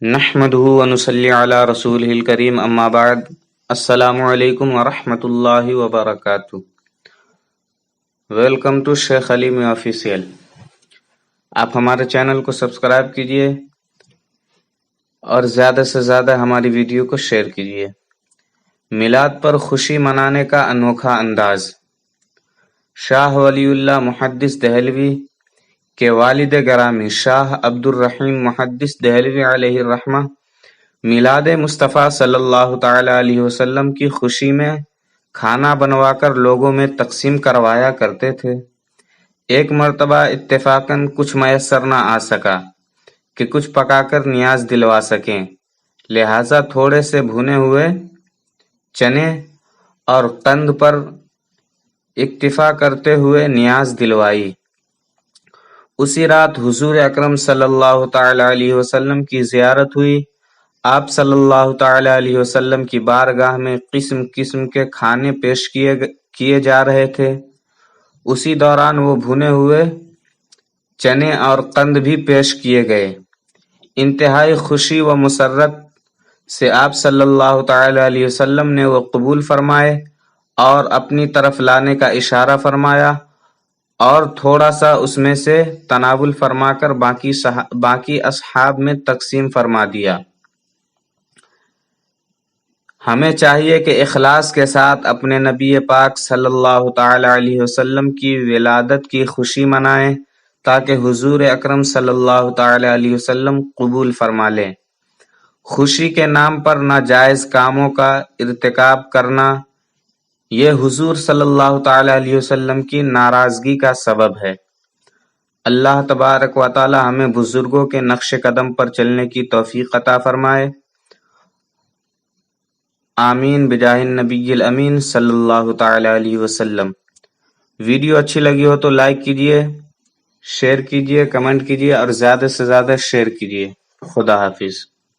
نحمده ونصلي على رسوله الكريم اما بعد السلام علیکم ورحمۃ اللہ وبرکاتہ۔ Welcome to Sheikh Aleem official. آپ ہمارے چینل کو سبسکرائب کیجئے اور زیادہ سے زیادہ ہماری ویڈیو کو شیئر کیجئے۔ میلاد پر خوشی منانے کا انوکھا انداز۔ شاہ ولی اللہ محدث دہلوی کے والد گرامی شاہ عبد الرحیم محدث دہلوی علیہ الرحمہ میلاد مصطفیٰ صلی اللہ تعالی علیہ وسلم کی خوشی میں کھانا بنوا کر لوگوں میں تقسیم کروایا کرتے تھے۔ ایک مرتبہ اتفاقاً کچھ میسر نہ آ سکا کہ کچھ پکا کر نیاز دلوا سکیں، لہٰذا تھوڑے سے بھنے ہوئے چنے اور قند پر اکتفا کرتے ہوئے نیاز دلوائی۔ اسی رات حضور اکرم صلی اللہ تعالی علیہ وسلم کی زیارت ہوئی۔ آپ صلی اللہ تعالی علیہ وسلم کی بارگاہ میں قسم قسم کے کھانے پیش کیے جا رہے تھے۔ اسی دوران وہ بھنے ہوئے چنے اور قند بھی پیش کیے گئے۔ انتہائی خوشی و مسرت سے آپ صلی اللہ تعالی علیہ وسلم نے وہ قبول فرمائے اور اپنی طرف لانے کا اشارہ فرمایا اور تھوڑا سا اس میں سے تناول فرما کر باقی اصحاب میں تقسیم فرما دیا۔ ہمیں چاہیے کہ اخلاص کے ساتھ اپنے نبی پاک صلی اللہ تعالی علیہ وسلم کی ولادت کی خوشی منائیں تاکہ حضور اکرم صلی اللہ تعالی علیہ وسلم قبول فرما لیں۔ خوشی کے نام پر ناجائز کاموں کا ارتکاب کرنا یہ حضور صلی اللہ تعالی علیہ وسلم کی ناراضگی کا سبب ہے۔ اللہ تبارک و تعالی ہمیں بزرگوں کے نقش قدم پر چلنے کی توفیق عطا فرمائے۔ آمین بجاہ النبی الامین صلی اللہ تعالی علیہ وسلم۔ ویڈیو اچھی لگی ہو تو لائک کیجئے، شیئر کیجئے، کمنٹ کیجئے اور زیادہ سے زیادہ شیئر کیجئے۔ خدا حافظ۔